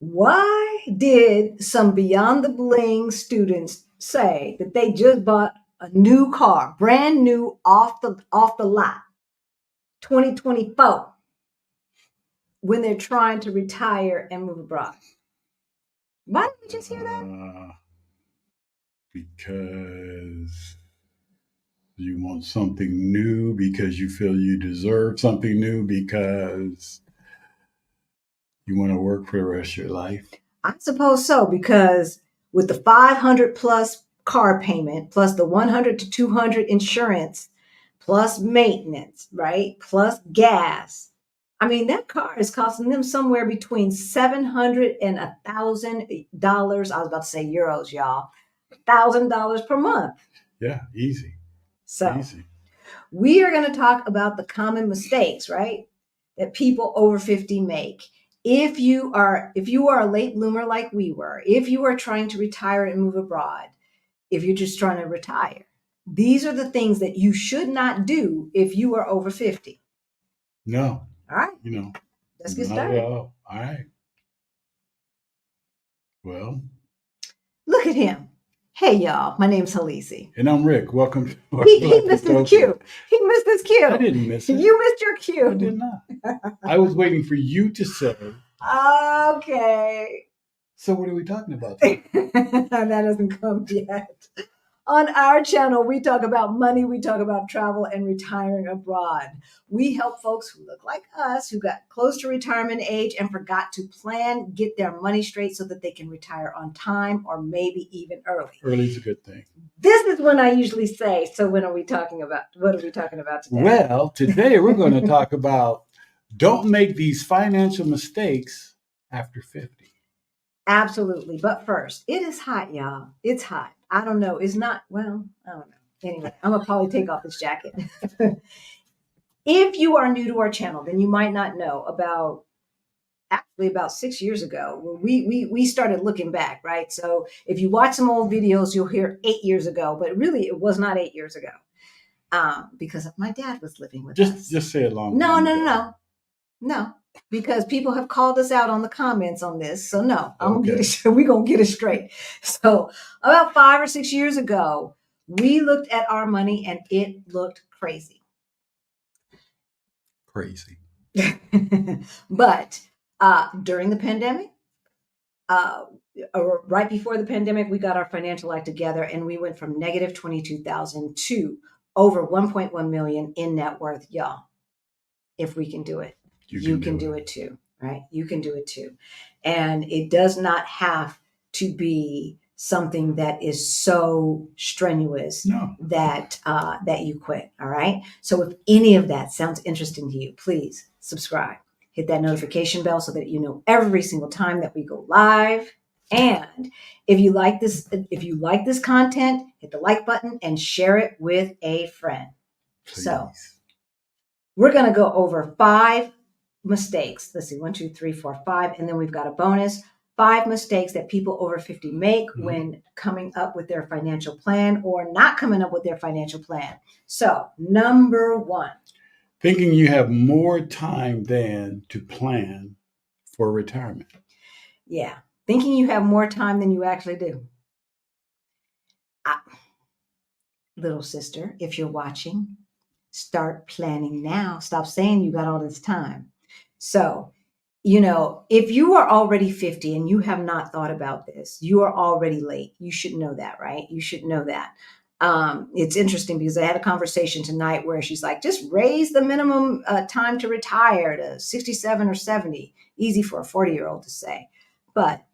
Why did some Beyond the Bling students say that they just bought a new car, brand new off the lot, 2024, when they're trying to retire and move abroad? Why didn't we just hear that? Because you want something new, because you feel you deserve something new, because you want to work for the rest of your life. I suppose so, because with the 500 plus car payment, plus the 100 to 200 insurance, plus maintenance, right? Plus gas. I mean, that car is costing them somewhere between 700 and $1,000. I was about to say euros, y'all. $1,000 per month. Yeah, easy. So Easy. we are going to talk about the common mistakes, right? That people over 50 make. If you are a late bloomer like we were, if you are trying to retire and move abroad, if you're just trying to retire, these are the things that you should not do if you are over 50. No, All right, you know, let's get not at started. all. All right. Well, Look at him. Hey, y'all. My name's Halisi. and I'm Rick. Welcome to our He Black missed his Utopia. cue. He missed his I cue. didn't miss it. You missed your I did cue. not. I was waiting for you to say, Okay. so what are we talking about today? That hasn't come yet. On our channel, we talk about money, we talk about travel and retiring abroad. We help folks who look like us, who got close to retirement age and forgot to plan, get their money straight so that they can retire on time or maybe even early. Early's a good thing. This is when I usually say, so when are we talking about? What are we talking about today? Well, today we're going to talk about don't make these financial mistakes after 50. Absolutely. But first, it is hot, y'all. It's hot. I don't know. It's not, well, I don't know. Anyway, I'm going to probably take off this jacket. If you are new to our channel, then you might not know about 6 years ago, we started looking back, right? So if you watch some old videos, you'll hear 8 years ago, but really it was not 8 years ago, because my dad was living with us. Just say it long. No, because people have called us out on the comments on this. So no, Okay. we're gonna get it straight. So about 5 or 6 years ago, we looked at our money and it looked crazy. Crazy. But during the pandemic, uh, right before the pandemic, we got our financial act together and we went from negative 22,000 to over 1.1 million in net worth, y'all. If we can do it, you can do it too, right? You can do it too. And it does not have to be something that is so strenuous that you quit. All right. So if any of that sounds interesting to you, please subscribe. Hit that notification bell so that you know every single time that we go live. And if you like this content, hit the like button and share it with a friend. Please. So we're going to go over 5 mistakes. Let's see, 1, 2, 3, 4, 5. And then we've got a bonus. 5 mistakes that people over 50 make when coming up with their financial plan or not coming up with their financial plan. So, number 1. Thinking you have more time than to plan for retirement. Yeah. Thinking you have more time than you actually do. Little sister, if you're watching, start planning now. Stop saying you got all this time. So, if you are already 50 and you have not thought about this, you are already late. You should know that, right? You should know that. It's interesting because I had a conversation tonight where she's like, just raise the minimum time to retire to 67 or 70. Easy for a 40-year-old to say. But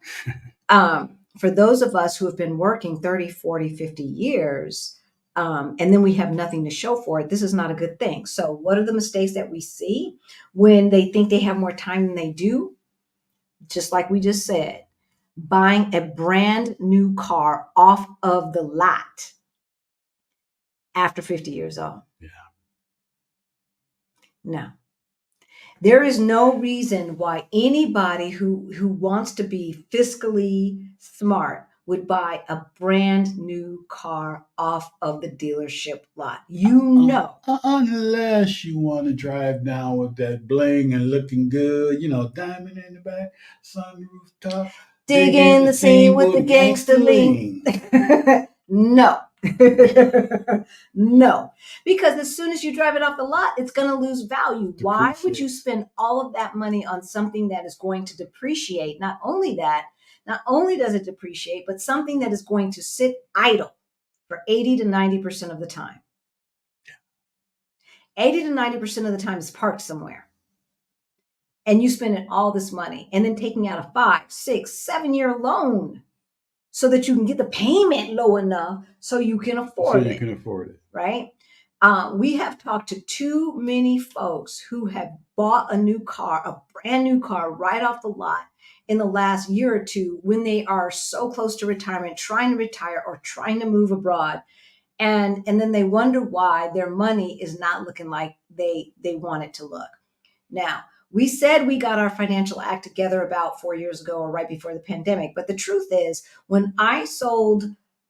for those of us who have been working 30, 40, 50 years, and then we have nothing to show for it, this is not a good thing. So what are the mistakes that we see when they think they have more time than they do? Just like we just said, buying a brand new car off of the lot after 50 years old. Yeah. No. There is no reason why anybody who wants to be fiscally smart would buy a brand new car off of the dealership lot. You know. Unless you want to drive down with that bling and looking good, diamond in the back, sunroof top, Dig in the scene with the gangster lean. No. No. Because as soon as you drive it off the lot, it's going to lose value. Why would you spend all of that money on something that is going to depreciate? Not only that, not only does it depreciate, but something that is going to sit idle for 80 to 90% of the time. 80 to 90% of the time is parked somewhere. And you spending all this money and then taking out a 5, 6, 7-year loan so that you can get the payment low enough so you can afford it. Right? We have talked to too many folks who have bought a new car, a brand new car right off the lot in the last year or two when they are so close to retirement, trying to retire or trying to move abroad. And then they wonder why their money is not looking like they want it to look. Now, we said we got our financial act together about 4 years ago or right before the pandemic. But the truth is, when I sold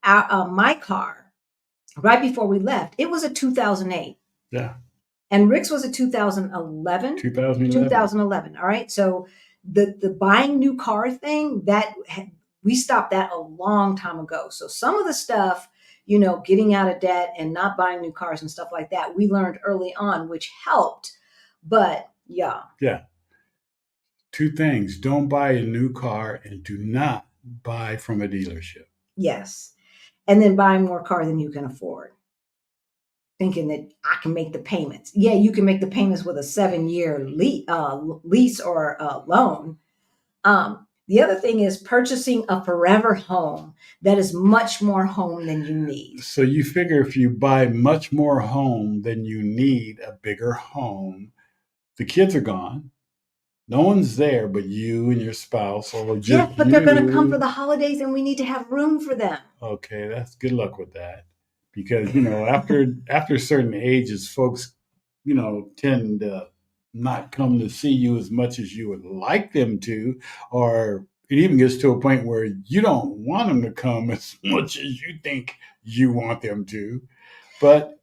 my car right before we left, it was a 2008. Yeah. And Rick's was a 2011. 2011. All right. So the buying new car thing, we stopped that a long time ago. So some of the stuff, getting out of debt and not buying new cars and stuff like that, we learned early on, which helped. But yeah. 2 things. Don't buy a new car and do not buy from a dealership. Yes. And then buy more car than you can afford. Thinking that I can make the payments. Yeah, you can make the payments with a 7-year lease or a loan. The other thing is purchasing a forever home that is much more home than you need. So you figure if you buy much more home than you need, a bigger home, the kids are gone. No one's there but you and your spouse. Or just yes, but they're going to come for the holidays and we need to have room for them. Okay, that's good luck with that. Because, after certain ages, folks, tend to not come to see you as much as you would like them to, or it even gets to a point where you don't want them to come as much as you think you want them to. But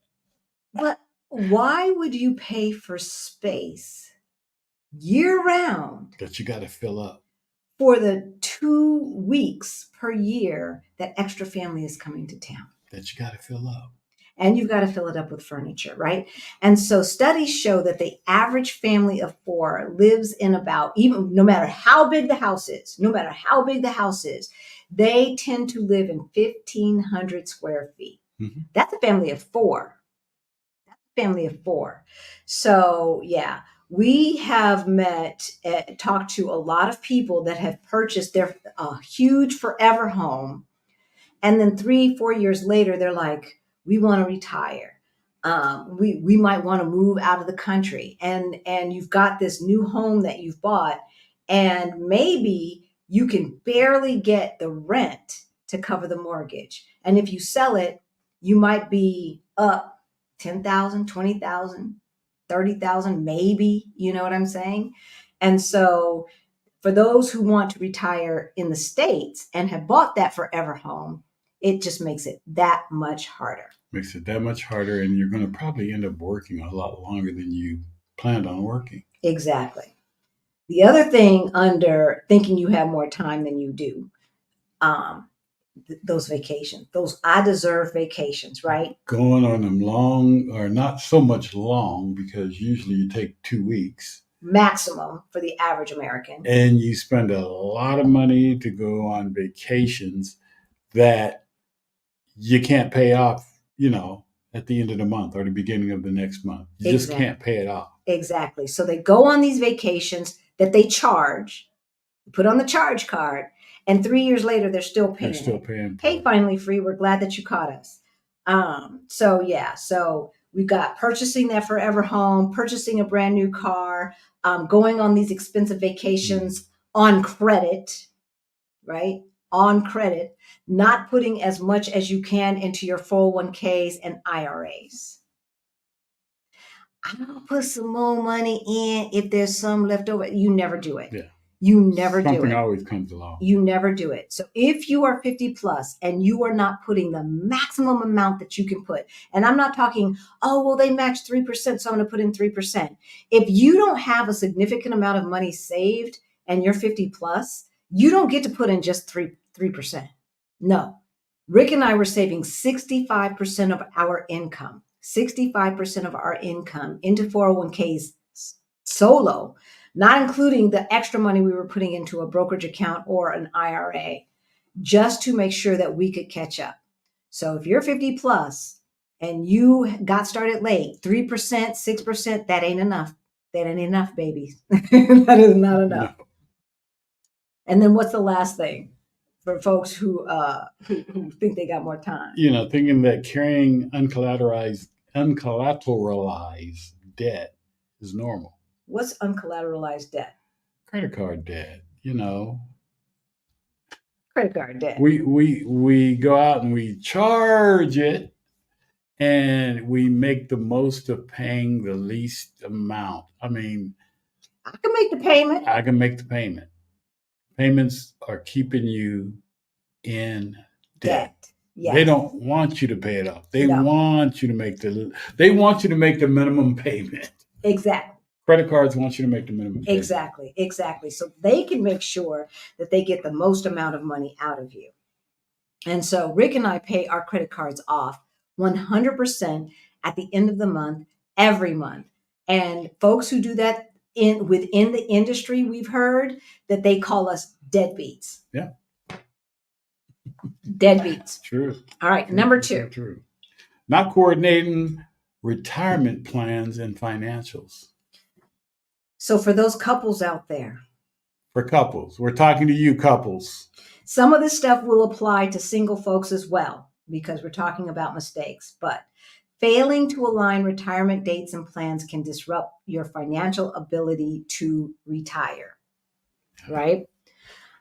why would you pay for space year round that you got to fill up for the 2 weeks per year that extra family is coming to town? That you got to fill up. And you've got to fill it up with furniture, right? And so studies show that the average family of 4 lives in about, even no matter how big the house is, they tend to live in 1,500 square feet. Mm-hmm. That's a family of 4. So yeah, we have talked to a lot of people that have purchased their huge forever home. And then 3-4 years later, they're like, we want to retire. We might want to move out of the country. And you've got this new home that you've bought, and maybe you can barely get the rent to cover the mortgage. And if you sell it, you might be up 10,000, 20,000, 30,000, maybe, you know what I'm saying? And so for those who want to retire in the States and have bought that forever home, it just makes it that much harder. And you're going to probably end up working a lot longer than you planned on working. Exactly. The other thing under thinking you have more time than you do, those vacations, those I deserve vacations, right? Going on them long, or not so much long, because usually you take 2 weeks. Maximum for the average American. And you spend a lot of money to go on vacations that you can't pay off, at the end of the month or the beginning of the next month. You just can't pay it off. Exactly. So they go on these vacations that they charge, put on the charge card, and 3 years later, they're still paying. Hey, finally free. We're glad that you caught us. So we've got purchasing that forever home, purchasing a brand new car, going on these expensive vacations on credit, right? On credit, not putting as much as you can into your 401ks and IRAs. I'll put some more money in if there's some left over. You never do it. Yeah. You never do Something it. always comes along. You never do it. So if you are 50 plus and you are not putting the maximum amount that you can put, and I'm not talking, oh, well, they match 3%, so I'm going to put in 3%. If you don't have a significant amount of money saved and you're 50 plus, you don't get to put in just 3%. No. Rick and I were saving 65% of our income, 65% of our income into 401ks solo, not including the extra money we were putting into a brokerage account or an IRA, just to make sure that we could catch up. So if you're 50 plus and you got started late, 3%, 6%, that ain't enough. That ain't enough, baby. That is not enough. No. And then what's the last thing for folks who think they got more time? Thinking that carrying uncollateralized debt is normal. What's uncollateralized debt? Credit card debt. Credit card debt. We go out and we charge it, and we make the most of paying the least amount. I mean, I can make the payment. I can make the payment. Payments are keeping you in debt. Yes. They don't want you to pay it off. They No. want you to make the minimum payment. Exactly. Credit cards want you to make the minimum payment. Exactly. So they can make sure that they get the most amount of money out of you. And so Rick and I pay our credit cards off 100% at the end of the month, every month. And folks who do that within the industry, we've heard that they call us deadbeats. Yeah. Deadbeats. True. All right. Number 2. True. Not coordinating retirement plans and financials. So for those couples out there. For couples. We're talking to you couples. Some of this stuff will apply to single folks as well, because we're talking about mistakes. But failing to align retirement dates and plans can disrupt your financial ability to retire. Right?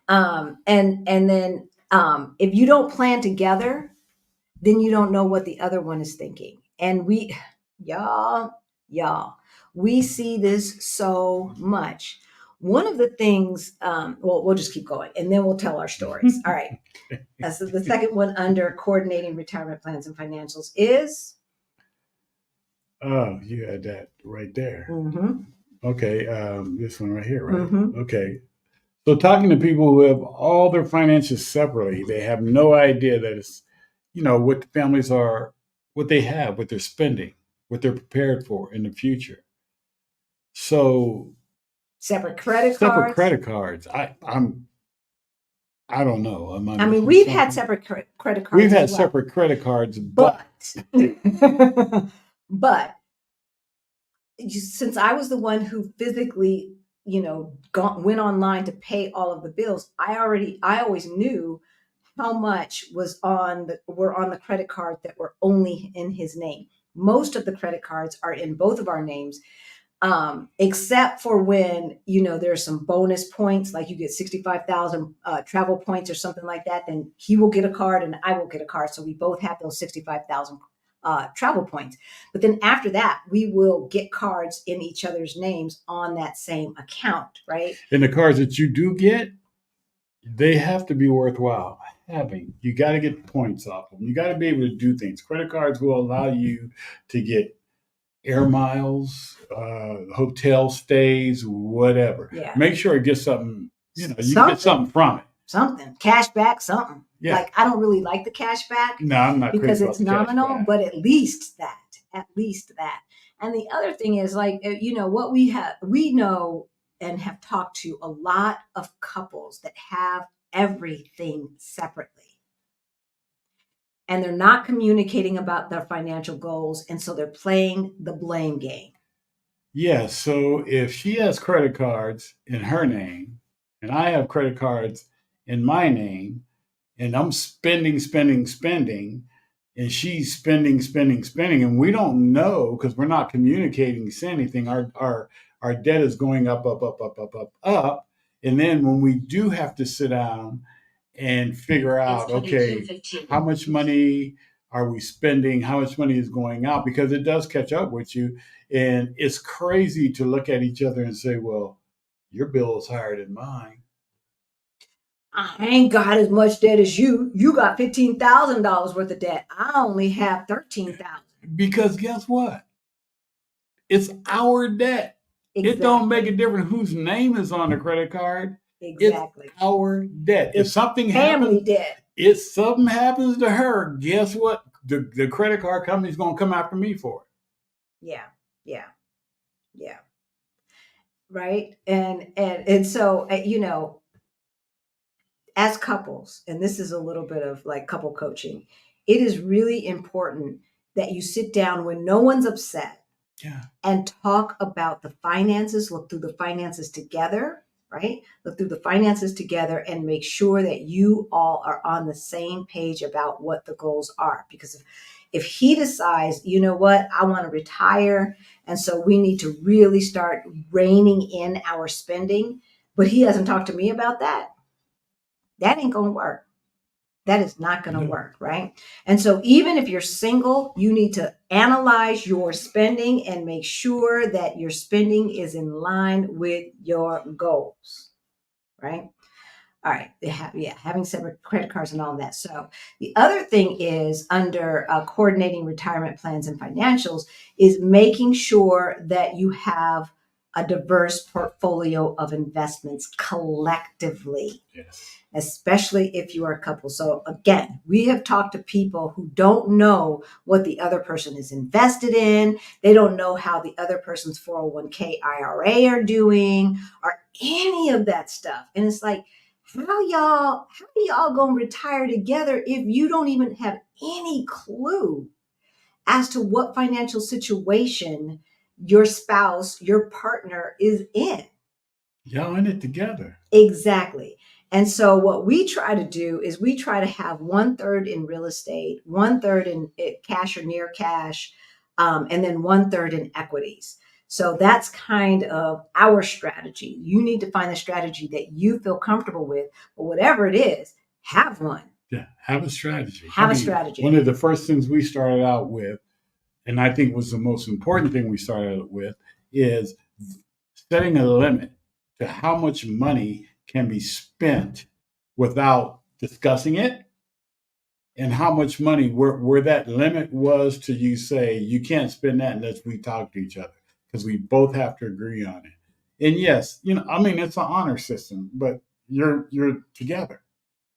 And then if you don't plan together, then you don't know what the other one is thinking. And y'all, we see this so much. One of the things, we'll just keep going and then we'll tell our stories. All right. So the second one under coordinating retirement plans and financials is? Oh, you had that right there. Mm-hmm. Okay. This one right here, right? Mm-hmm. Okay. So talking to people who have all their finances separately, they have no idea that it's, what the families are, what they have, what they're spending, what they're prepared for in the future. So separate credit cards. I don't know. We've had separate credit cards. We've had separate credit cards, but but since I was the one who physically, went online to pay all of the bills, I always knew how much were on the credit card that were only in his name. Most of the credit cards are in both of our names. Except for when, there's some bonus points, like you get 65,000 travel points or something like that, then he will get a card and I will get a card. So we both have those 65,000 travel points. But then after that, we will get cards in each other's names on that same account, right? And the cards that you do get, they have to be worthwhile having. You got to get points off them. You got to be able to do things. Credit cards will allow you to get air miles, hotel stays, whatever. Yeah. Make sure it gets something, you get something from it. Something. Cash back, something. Yeah. Like, I don't really like the cash back. No, I'm not. Because it's nominal, but at least that. And the other thing is, like, what we know and have talked to a lot of couples that have everything separately. And they're not communicating about their financial goals. And so they're playing the blame game. Yeah. So if she has credit cards in her name and I have credit cards in my name and I'm spending, and she's spending, and we don't know because we're not communicating anything. Our debt is going up. And then when we do have to sit down and figure out, okay, how much money are we spending? How much money is going out? Because it does catch up with you. And it's crazy to look at each other and say, well, Your bill is higher than mine. I ain't got as much debt as you. You got $15,000 worth of debt. I only have 13,000. Because guess what? It's our debt. Exactly. It don't make a difference whose name is on the credit card. Exactly. It's our debt. It's if something family happens, debt. If something happens to her, guess what? The credit card company's gonna come after me for it. Yeah. Yeah. Yeah. Right. And so as couples, and this is a little bit of like couple coaching, it is really important that you sit down when no one's upset. Yeah. And talk about the finances, look through the finances together, right? Look through the finances together and make sure that you all are on the same page about what the goals are. Because if he decides, you know what, I want to retire, and so we need to really start reining in our spending, but he hasn't talked to me about that, that ain't going to work. That is not going to work, right? And so even if you're single, you need to analyze your spending and make sure that your spending is in line with your goals, right? All right. Having separate credit cards and all of that. So the other thing is under coordinating retirement plans and financials is making sure that you have a diverse portfolio of investments collectively. Yes. Especially if you are a couple. So again, we have talked to people who don't know what the other person is invested in. They don't know how the other person's 401k IRA are doing or any of that stuff. And it's like, how y'all gonna retire together if you don't even have any clue as to what financial situation your spouse, your partner is in? Y'all in it together. Exactly. And so what we try to do is we try to have 1/3 in real estate, 1/3 in cash or near cash, and then 1/3 in equities. So that's kind of our strategy. You need to find a strategy that you feel comfortable with, but whatever it is, have one. Yeah, have a strategy. Have a strategy. One of the first things we started out with, and I think was the most important thing we started out with, is setting a limit to how much money can be spent without discussing it, and how much money where that limit was to you say you can't spend that unless we talk to each other, because we both have to agree on it. And yes, I mean, it's an honor system, but you're together.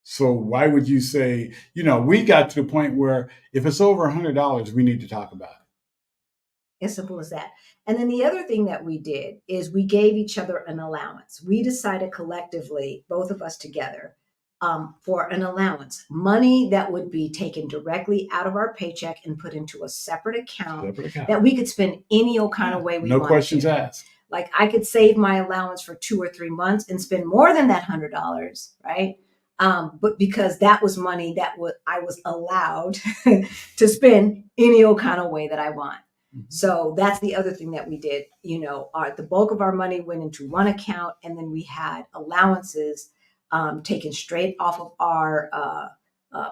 So why would you say, we got to the point where if it's over $100, we need to talk about it. As simple as that. And then the other thing that we did is we gave each other an allowance. We decided collectively, both of us together, for an allowance, money that would be taken directly out of our paycheck and put into a separate account that we could spend any old kind of way we wanted. No questions asked. Like I could save my allowance for 2 or 3 months and spend more than that $100, right? But because that was money that I was allowed to spend any old kind of way that I want. So that's the other thing that we did. The bulk of our money went into one account, and then we had allowances taken straight off of our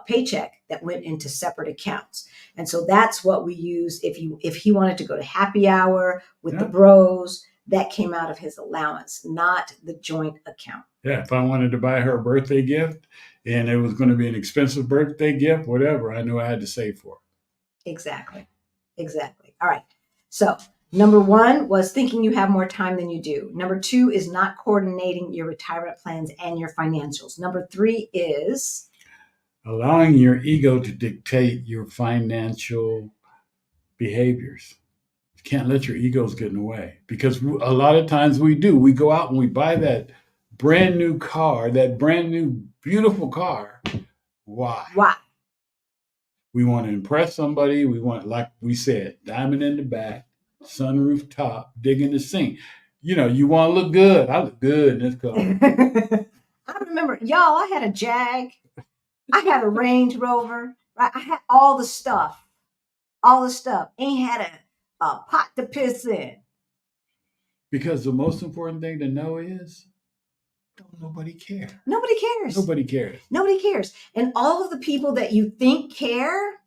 paycheck that went into separate accounts. And so that's what we use. If he wanted to go to happy hour with the bros, that came out of his allowance, not the joint account. Yeah, if I wanted to buy her a birthday gift and it was going to be an expensive birthday gift, whatever, I knew I had to save for it. Exactly. All right. So number 1 was thinking you have more time than you do. Number 2 is not coordinating your retirement plans and your financials. Number 3 is allowing your ego to dictate your financial behaviors. You can't let your egos get in the way, because a lot of times we do. We go out and we buy that brand new car, that brand new beautiful car. Why? We want to impress somebody. We want, like we said, diamond in the back, sunroof top, digging the sink. You want to look good. I look good in this car. I remember, y'all, I had a Jag. I had a Range Rover. Right? I had all the stuff. Ain't had a pot to piss in. Because the most important thing to know is, don't nobody care. Nobody cares. Nobody cares. And all of the people that you think care,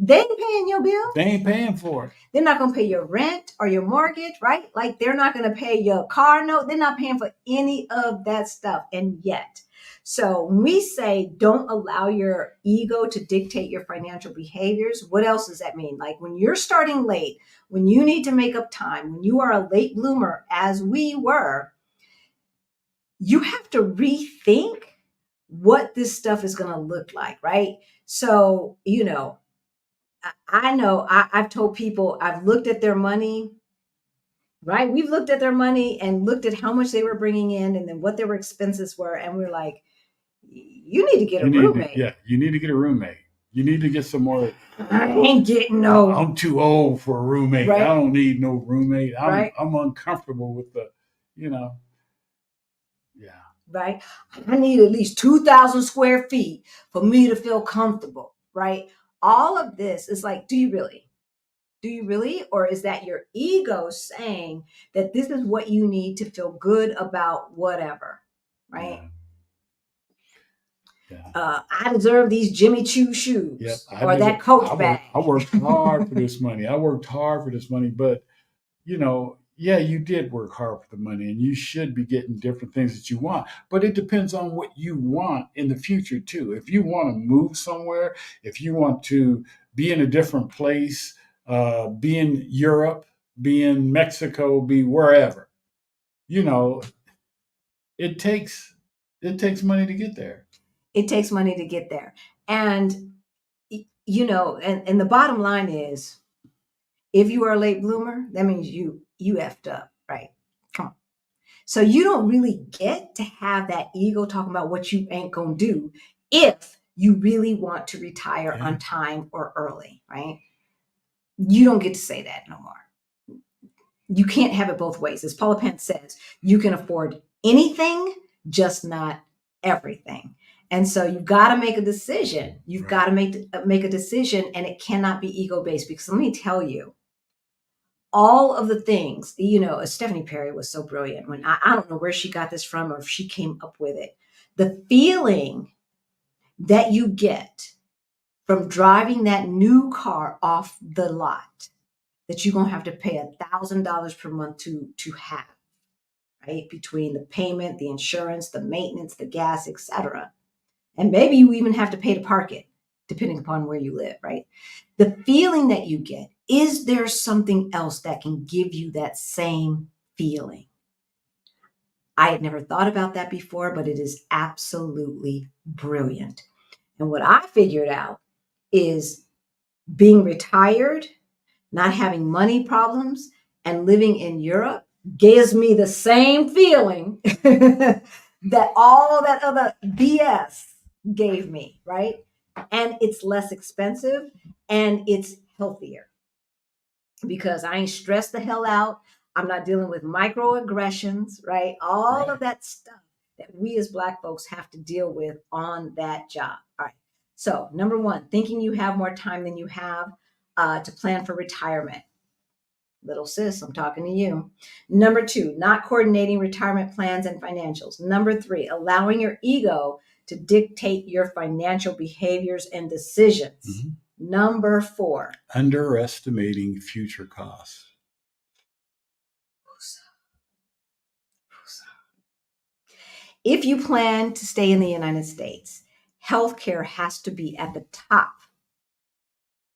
They ain't paying your bill. They ain't paying for it. They're not going to pay your rent or your mortgage, right? Like they're not going to pay your car note. They're not paying for any of that stuff. And yet, so when we say don't allow your ego to dictate your financial behaviors, what else does that mean? Like when you're starting late, when you need to make up time, when you are a late bloomer, as we were, you have to rethink what this stuff is going to look like, right? So, I know I've told people I've looked at their money, right? We've looked at their money and looked at how much they were bringing in and then what their expenses were. And we're like, you need to get a roommate. You need to get a roommate. You need to get some more. I ain't getting no. I'm too old for a roommate. Right. I don't need no roommate. Right. I'm uncomfortable with the, yeah. Right. I need at least 2,000 square feet for me to feel comfortable. Right. All of this is like, do you really? Do you really? Or is that your ego saying that this is what you need to feel good about whatever? Right. Yeah. I deserve these Jimmy Choo shoes or that Coach bag. I worked hard for this money. But you did work hard for the money and you should be getting different things that you want. But it depends on what you want in the future too. If you want to move somewhere, if you want to be in a different place, be in Europe, be in Mexico, be wherever, it takes money to get there. It takes money to get there. And, and the bottom line is, if you are a late bloomer, that means you effed up, right? Come on. So you don't really get to have that ego talking about what you ain't gonna do if you really want to retire on time or early, right? You don't get to say that no more. You can't have it both ways. As Paula Pence says, you can afford anything, just not everything. And so you've got to make a decision. You've got to make a decision, and it cannot be ego based, because let me tell you, all of the things, Stephanie Perry was so brilliant. When I don't know where she got this from or if she came up with it. The feeling that you get from driving that new car off the lot that you're going to have to pay $1,000 per month to have, right? Between the payment, the insurance, the maintenance, the gas, etc. And maybe you even have to pay to park it, depending upon where you live, right? The feeling that you get, is there something else that can give you that same feeling? I had never thought about that before, but it is absolutely brilliant. And what I figured out is being retired, not having money problems, and living in Europe gives me the same feeling that all that other BS gave me, right? And it's less expensive and it's healthier because I ain't stressed the hell out. I'm not dealing with microaggressions, right? All of that stuff that we as Black folks have to deal with on that job. All right. So, number one, thinking you have more time than you have to plan for retirement. Little sis, I'm talking to you. Number two, not coordinating retirement plans and financials. Number three, allowing your ego to dictate your financial behaviors and decisions. Mm-hmm. Number four, underestimating future costs. If you plan to stay in the United States, healthcare has to be at the top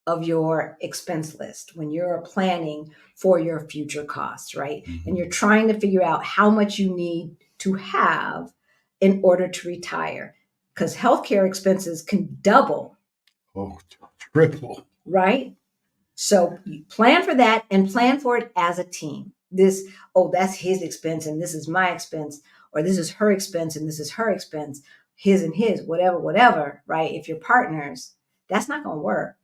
of your expense list when you're planning for your future costs, right? Mm-hmm. And you're trying to figure out how much you need to have in order to retire, because healthcare expenses can double. Oh, triple. Right? So you plan for that and plan for it as a team. That's his expense and this is my expense, or this is her expense and this is her expense, his and his, whatever, right? If you're partners, that's not going to work.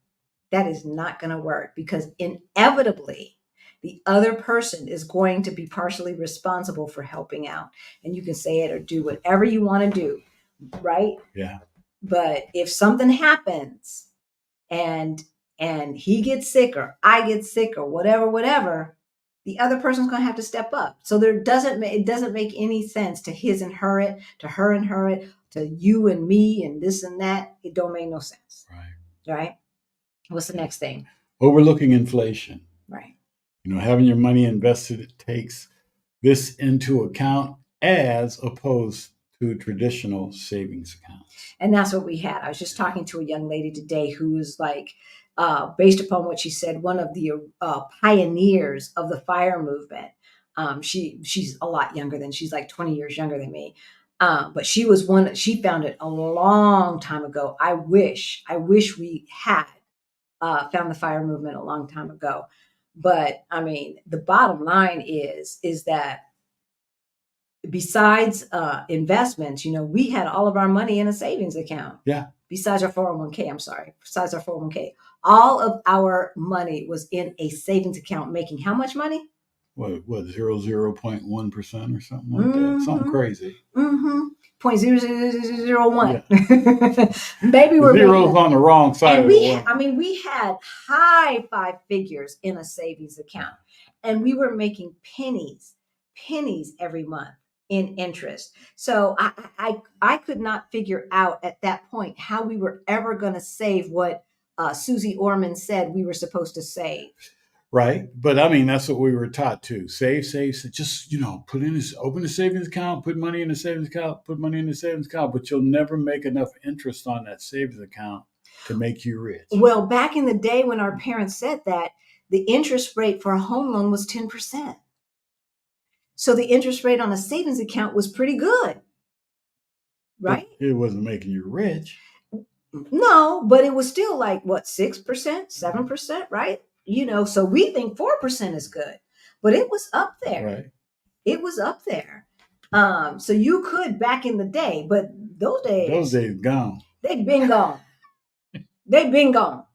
That is not going to work, because inevitably the other person is going to be partially responsible for helping out. And you can say it or do whatever you want to do, right? Yeah. But if something happens and he gets sick or I get sick or whatever, the other person's going to have to step up. So it doesn't make any sense to his and her it, to her and her it, to you and me and this and that. It don't make no sense. Right. Right? What's the next thing? Overlooking inflation. Right. Having your money invested takes this into account as opposed to traditional savings accounts. And that's what we had. I was just talking to a young lady today who was like, based upon what she said, one of the pioneers of the fire movement. She's a lot younger than she's like 20 years younger than me. But she was one. She found it a long time ago. I wish we had found the fire movement a long time ago. But I mean, the bottom line is that besides investments, we had all of our money in a savings account. Yeah. Besides our 401k, I'm sorry. Besides our 401k, all of our money was in a savings account, making how much money? What 0.1% or something like that? Something crazy. 0.0001. Yeah. Maybe we're zeros on the wrong side. And we had high five figures in a savings account, and we were making pennies every month in interest. So I could not figure out at that point how we were ever going to save what Susie Orman said we were supposed to save. Right. But I mean, that's what we were taught to save. Just, open a savings account, put money in the savings account, but you'll never make enough interest on that savings account to make you rich. Well, back in the day when our parents said that, the interest rate for a home loan was 10%. So the interest rate on a savings account was pretty good. Right? But it wasn't making you rich. No, but it was still like what, 6%, 7%, right? So we think 4% is good, but it was up there. Right. It was up there. So you could back in the day, but those days gone. They've been gone. They've been gone.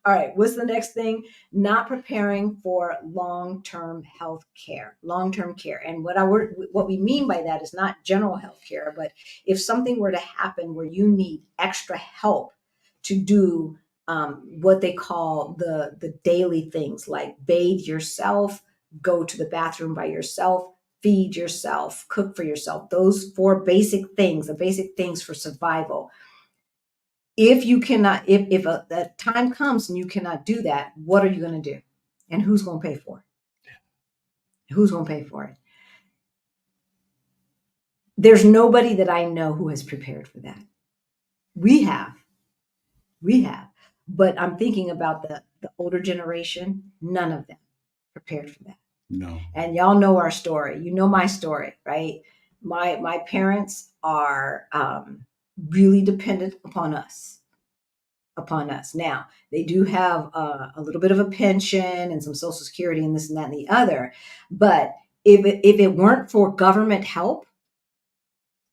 All right. What's the next thing? Not preparing for long-term health care, long-term care. And what we mean by that is not general health care, but if something were to happen where you need extra help to do what they call the daily things, like bathe yourself, go to the bathroom by yourself, feed yourself, cook for yourself. Those four basic things, the basic things for survival. If you cannot, if the time comes and you cannot do that, what are you going to do? And who's going to pay for it? Who's going to pay for it? There's nobody that I know who has prepared for that. We have, but I'm thinking about the older generation. None of them prepared for that. No. And y'all know our story. You know my story, right? My parents are really dependent upon us. Now, they do have a little bit of a pension and some Social Security and this and that and the other. But if it weren't for government help,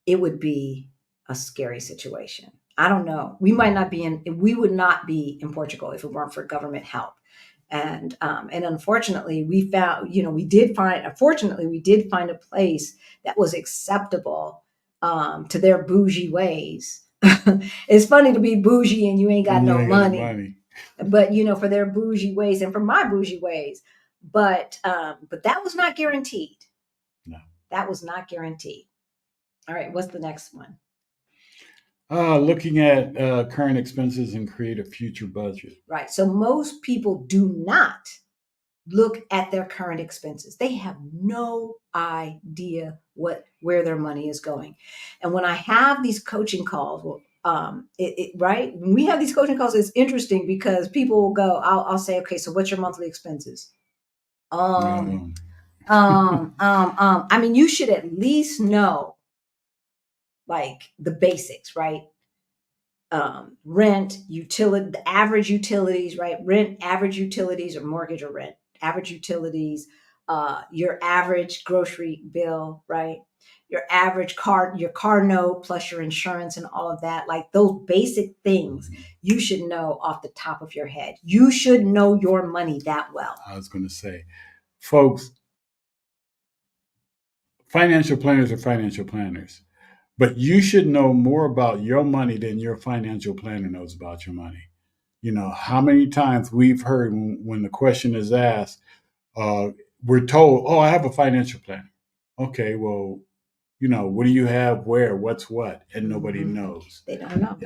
it would be a scary situation. I don't know. We would not be in Portugal if it weren't for government help. And unfortunately, we did find a place that was acceptable to their bougie ways. It's funny to be bougie and you ain't got no money. But for their bougie ways and for my bougie ways. But that was not guaranteed. No. That was not guaranteed. All right, what's the next one? Looking at current expenses and create a future budget. Right. So most people do not look at their current expenses. They have no idea where their money is going. And when I have these coaching calls, right? When we have these coaching calls, it's interesting because people will go, I'll say, okay, so what's your monthly expenses? I mean, you should at least know like the basics, right? Rent, the average utilities, right? Rent, average utilities, or mortgage or rent, average utilities, your average grocery bill, right? Your average your car note plus your insurance and all of that, like those basic things you should know off the top of your head. You should know your money that well. I was going to say, folks, financial planners are financial planners, but you should know more about your money than your financial planner knows about your money. How many times we've heard when the question is asked, we're told, oh, I have a financial planner. Okay, well, what do you have where, what's what, and nobody Mhm. knows. They don't know.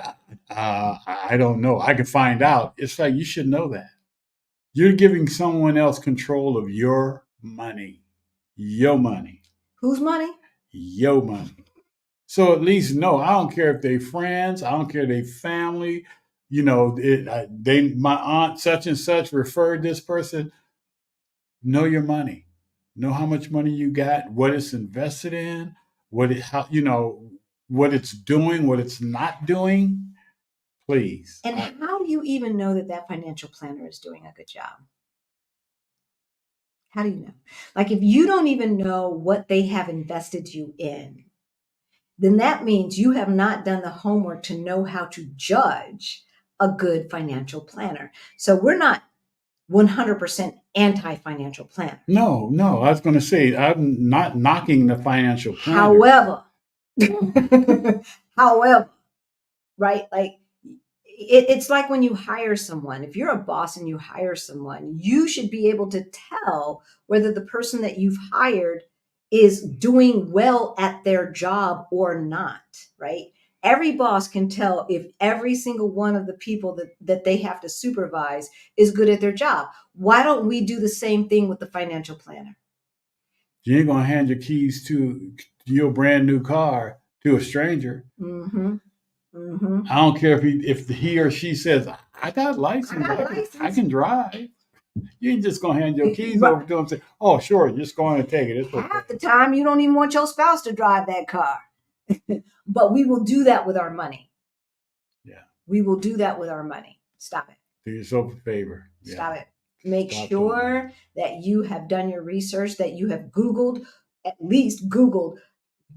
I don't know. I can find out. It's like you should know that. You're giving someone else control of your money. Your money. Whose money? Your money. So at least know. I don't care if they friends. I don't care if they family. My aunt such and such referred this person. Know your money. Know how much money you got, what it's invested in, what it's doing, what it's not doing. Please. And how do you even know that that financial planner is doing a good job? How do you know? Like if you don't even know what they have invested you in, then that means you have not done the homework to know how to judge a good financial planner. So we're not 100% anti-financial planner. No, I was going to say I'm not knocking the financial planner. However, however, right? Like it's like when you hire someone. If you're a boss and you hire someone, you should be able to tell whether the person that you've hired is doing well at their job or not, right? Every boss can tell if every single one of the people that they have to supervise is good at their job. Why don't we do the same thing with the financial planner? You ain't gonna hand your keys to your brand new car to a stranger. Mm-hmm. Mm-hmm. I don't care if he or she says, I got license. I can drive. You ain't just gonna hand your keys over to them and say, "Oh, sure, just go on and take it." It's okay. Half the time, you don't even want your spouse to drive that car. But we will do that with our money. Yeah. We will do that with our money. Stop it. Do yourself a favor. Stop it. Make sure that you have done your research, that you have at least Googled,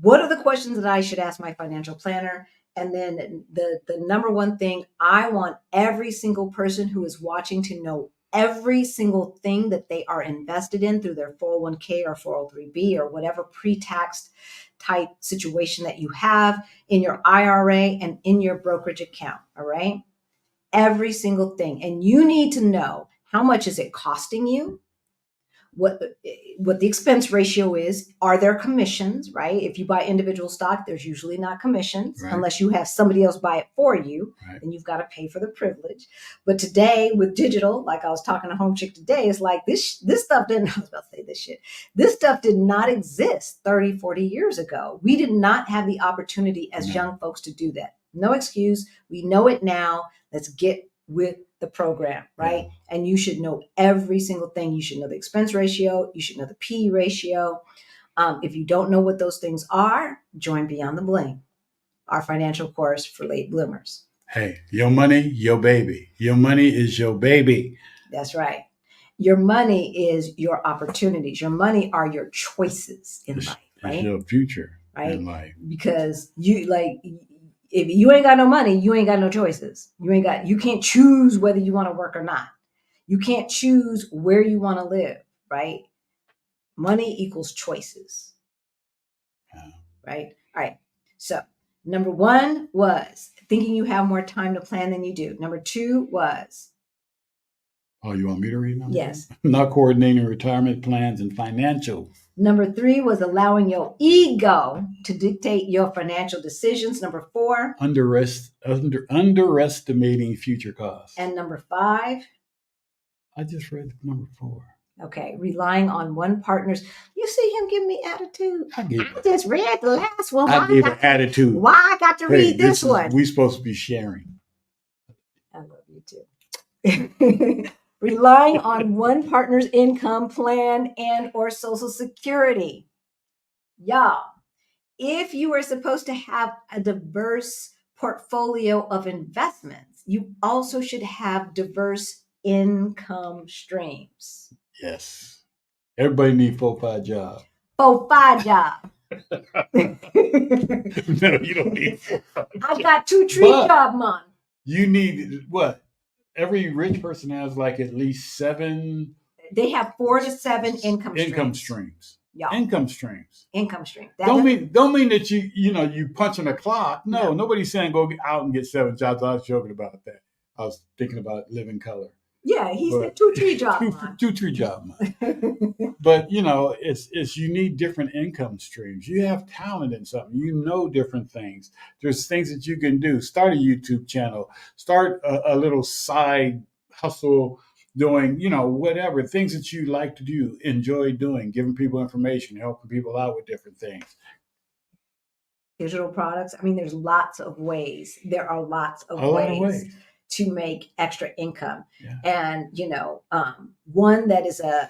what are the questions that I should ask my financial planner? And then the number one thing, I want every single person who is watching to know every single thing that they are invested in through their 401k or 403b or whatever pre-tax type situation that you have in your IRA and in your brokerage account. All right. Every single thing. And you need to know how much is it costing you? What the expense ratio is. Are there commissions, right? If you buy individual stock, there's usually not commissions, right, unless you have somebody else buy it for you, right, then you've got to pay for the privilege. But today with digital, like I was talking to Home Chick today, it's like this stuff didn't, I was about to say this shit. This stuff did not exist 30, 40 years ago. We did not have the opportunity as young folks to do that. No excuse. We know it now. Let's get with the program, right? Yeah. And you should know every single thing. You should know the expense ratio. You should know the P ratio. If you don't know what those things are, join Beyond the Bling, our financial course for late bloomers. Hey, your money, your baby. Your money is your baby. That's right. Your money is your opportunities. Your money are your choices in life, right? It's your future, right? In life. Because if you ain't got no money, you ain't got no choices. You can't choose whether you want to work or not. You can't choose where you want to live, right? Money equals choices. Yeah. Right? All right. So number 1 was thinking you have more time to plan than you do. Number 2 was. Oh, you want me to read number? Yes. Not coordinating retirement plans and financials. Number 3 was allowing your ego to dictate your financial decisions. Number 4. Underestimating future costs. And number 5. I just read number 4. Okay, relying on one partner's. You see him give me attitude. I just read the last one. I gave an attitude. Why I got to read this one? We're supposed to be sharing. I love you too. Relying on one partner's income plan and or Social Security. Y'all, if you are supposed to have a diverse portfolio of investments, you also should have diverse income streams. Yes. Everybody needs 4-5 jobs. 4-5 jobs. No, you don't need 4-5 I got 2 tree job money. You need what? Every rich person has like at least 7. They have 4 to 7 income streams. Y'all. Income streams. Don't mean that you punching a clock. No, nobody's saying go out and get 7 jobs. I was joking about that. I was thinking about living color. Yeah, he but said 2 3 job two, three job money. line. But it's you need different income streams. You have talent in something. You know different things. There's things that you can do. Start a YouTube channel. Start a little side hustle doing, whatever things that you like to do, enjoy doing, giving people information, helping people out with different things. Digital products. I mean, there's lots of ways. There are lots of A lot of ways ways. to make extra income. Yeah. And, one that is a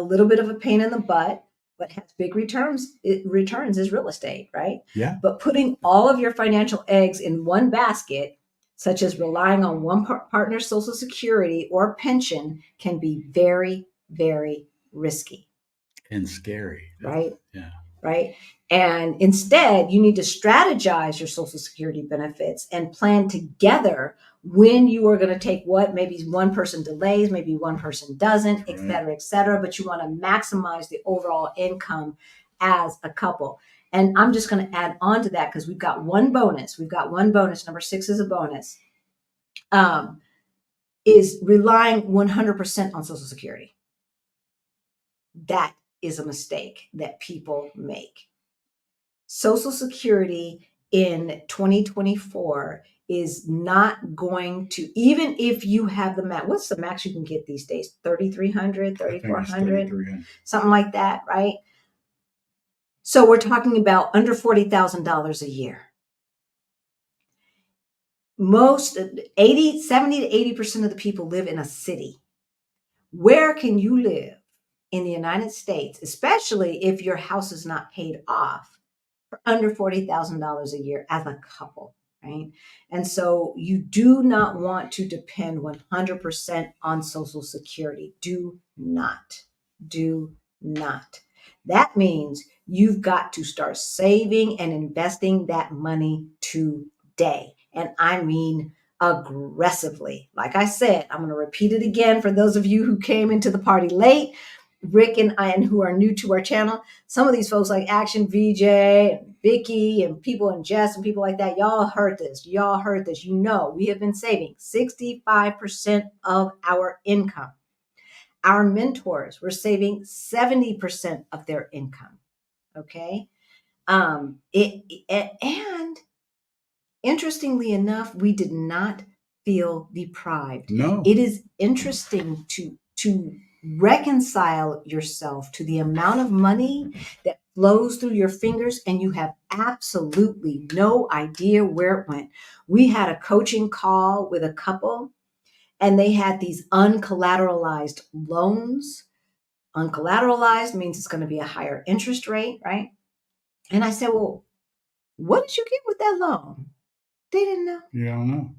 little bit of a pain in the butt, but has big returns is real estate, right? Yeah. But putting all of your financial eggs in one basket, such as relying on one partner's social security or pension, can be very, very risky. And scary. Right? Yeah. Right? And instead, you need to strategize your social security benefits and plan together when you are going to take what. Maybe one person delays, maybe one person doesn't, et cetera, et cetera. But you want to maximize the overall income as a couple. And I'm just going to add on to that because we've got one bonus. Number 6 is a bonus. Is relying 100% on Social Security. That is a mistake that people make. Social Security in 2024 is not going to, even if you have the max, what's the max you can get these days? 3,300, 3,400, something like that, right? So we're talking about under $40,000 a year. Most 70 to 80% of the people live in a city. Where can you live in the United States, especially if your house is not paid off, for under $40,000 a year as a couple, right? And so you do not want to depend 100% on Social Security. Do not. That means you've got to start saving and investing that money today. And I mean aggressively. Like I said, I'm going to repeat it again for those of you who came into the party late. Rick and I, and who are new to our channel, some of these folks like Action VJ and Vicky and people and Jess and people like that, y'all heard this. We have been saving 65% of our income. Our mentors were saving 70% of their income. Okay. And interestingly enough, we did not feel deprived. No. It is interesting to reconcile yourself to the amount of money that flows through your fingers and you have absolutely no idea where it went. We had a coaching call with a couple and they had these uncollateralized loans. Uncollateralized means it's going to be a higher interest rate, right? And I said, well, what did you get with that loan? They didn't know. You don't know.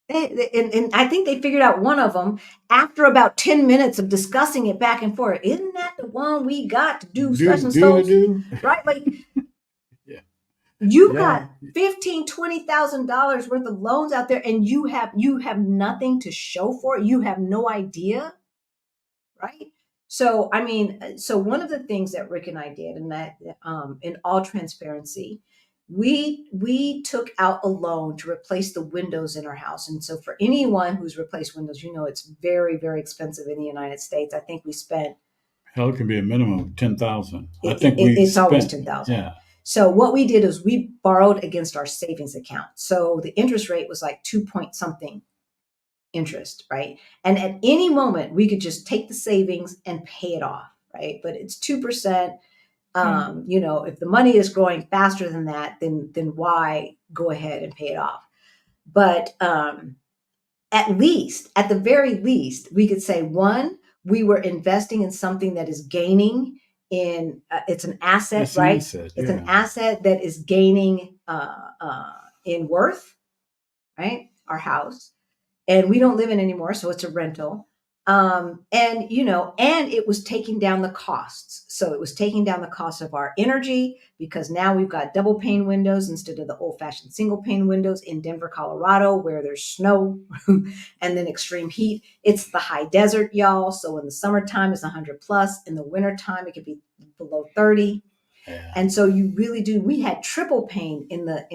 And I think they figured out one of them after about 10 minutes of discussing it back and forth. Isn't that the one we got to do such and so? Right? Like, yeah. You got $15,000, $20,000 worth of loans out there, and you have nothing to show for it. You have no idea, right? So, I mean, so one of the things that Rick and I did, and that, in all transparency, we took out a loan to replace the windows in our house. And so for anyone who's replaced windows, it's very, very expensive in the United States. I think we spent, hell, it can be a minimum of 10,000. I think it's always 10,000. Yeah. So what we did is we borrowed against our savings account. So the interest rate was like 2 point something interest, right? And at any moment we could just take the savings and pay it off, right? But it's 2%. If the money is growing faster than that, then why go ahead and pay it off? But at the very least, we could say, one, we were investing in something that is gaining in, it's an asset, right? It's an asset that is gaining in worth, right? Our house. And we don't live in anymore, so it's a rental. And it was taking down the costs. So it was taking down the cost of our energy because now we've got double pane windows instead of the old fashioned single pane windows in Denver, Colorado, where there's snow and then extreme heat. It's the high desert, y'all. So in the summertime, it's 100 plus. In the wintertime, it could be below 30. Yeah. And so you really do. We had triple pane in the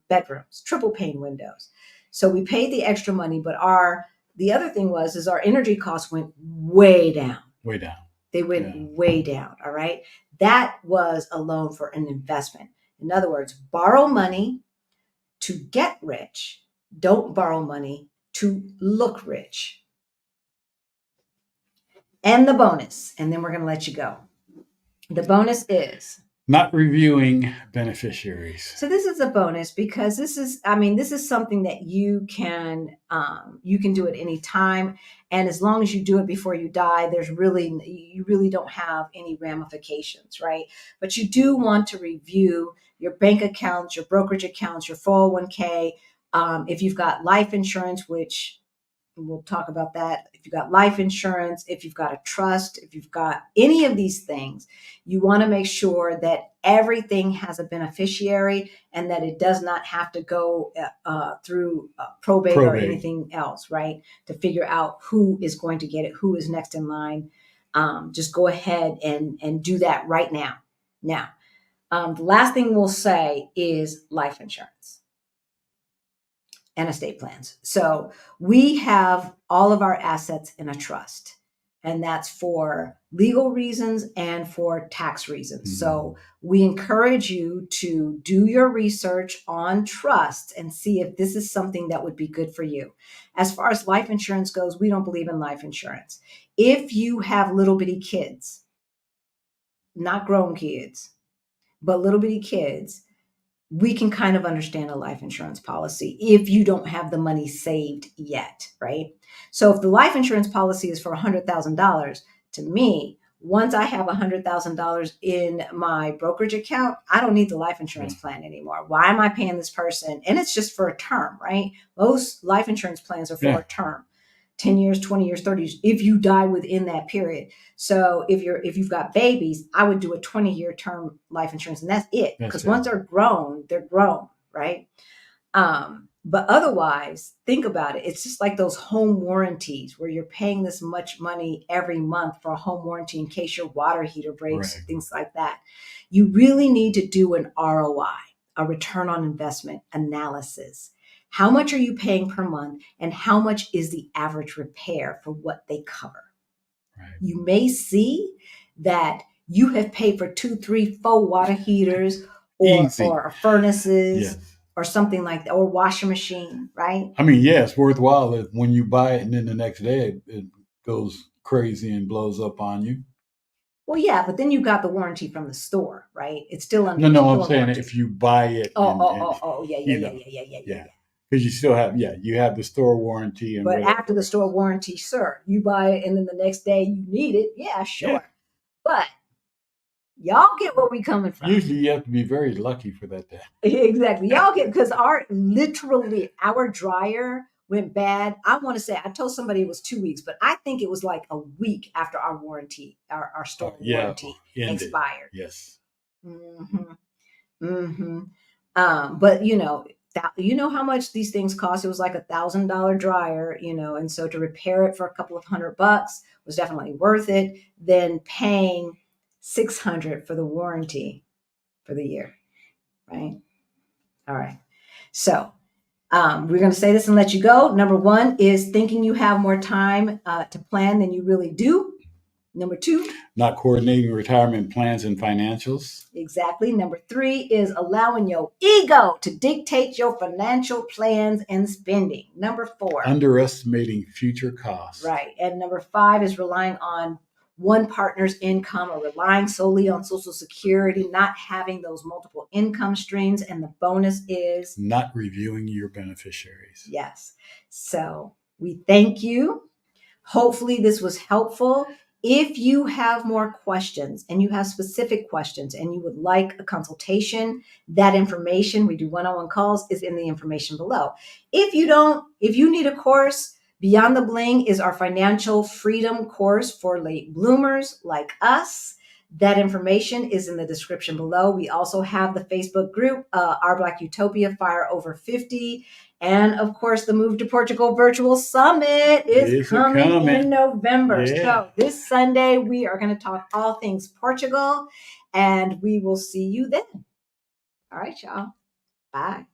bedrooms, triple pane windows. So we paid the extra money, but our the other thing is our energy costs went way down. Way down. They went way down. All right. That was a loan for an investment. In other words, borrow money to get rich. Don't borrow money to look rich. And the bonus, and then we're going to let you go. The bonus is not reviewing beneficiaries. So this is a bonus because this is something that you can do at any time. And as long as you do it before you die, you really don't have any ramifications, right? But you do want to review your bank accounts, your brokerage accounts, your 401k. If you've got life insurance, which we'll talk about that. If you've got life insurance, if you've got a trust, if you've got any of these things, you want to make sure that everything has a beneficiary and that it does not have to go through probate or anything else, right? To figure out who is going to get it, who is next in line. Just go ahead and do that right now. Now, the last thing we'll say is life insurance and estate plans. So we have all of our assets in a trust, and that's for legal reasons and for tax reasons. Mm-hmm. So we encourage you to do your research on trusts and see if this is something that would be good for you. As far as life insurance goes, we don't believe in life insurance. If you have little bitty kids, not grown kids, but little bitty kids, we can kind of understand a life insurance policy if you don't have the money saved yet, right? So if the life insurance policy is for $100,000, to me, once I have $100,000 in my brokerage account, I don't need the life insurance plan anymore. Why am I paying this person? And it's just for a term, right? Most life insurance plans are for a term. 10 years, 20 years, 30 years, if you die within that period. So if you've got babies, I would do a 20-year term life insurance, and that's it. Because once they're grown, right? But otherwise, think about it. It's just like those home warranties where you're paying this much money every month for a home warranty in case your water heater breaks, right, things like that. You really need to do an ROI, a return on investment analysis. How much are you paying per month, and how much is the average repair for what they cover? Right. You may see that you have paid for 2, 3, 4 water heaters or furnaces or something like that, or washing machine, right? I mean, yeah, it's worthwhile if when you buy it and then the next day it goes crazy and blows up on you. Well, yeah, but then you got the warranty from the store, right? It's still under No, I'm saying warranty. If you buy it. Yeah. Because you still have, you have the store warranty. But after the store warranty, sir, you buy it and then the next day you need it. Yeah, sure. Yeah. But y'all get where we coming from. Usually you have to be very lucky for that day. Exactly. Y'all get, because our dryer went bad. I want to say, I told somebody it was 2 weeks, but I think it was like a week after our warranty, our store warranty expired. Yes. But you know how much these things cost. It was like $1,000 dryer, and so to repair it for a couple of $100 was definitely worth it than paying $600 for the warranty for the year, right? All right. So we're going to say this and let you go. Number 1 is thinking you have more time to plan than you really do. Number 2, not coordinating retirement plans and financials. Exactly. Number 3 is allowing your ego to dictate your financial plans and spending. Number 4, underestimating future costs. Right. And number 5 is relying on one partner's income or relying solely on Social Security, not having those multiple income streams. And the bonus is not reviewing your beneficiaries. Yes. So we thank you. Hopefully this was helpful. If you have more questions and you have specific questions and you would like a consultation, that information, we do one-on-one calls, is in the information below. If you need a course, Beyond the Bling is our financial freedom course for late bloomers like us. That information is in the description below. We also have the Facebook group, Our Black Utopia Fire Over 50. And of course, the Move to Portugal Virtual Summit is coming in November. Yeah. So this Sunday, we are going to talk all things Portugal, and we will see you then. All right, y'all. Bye.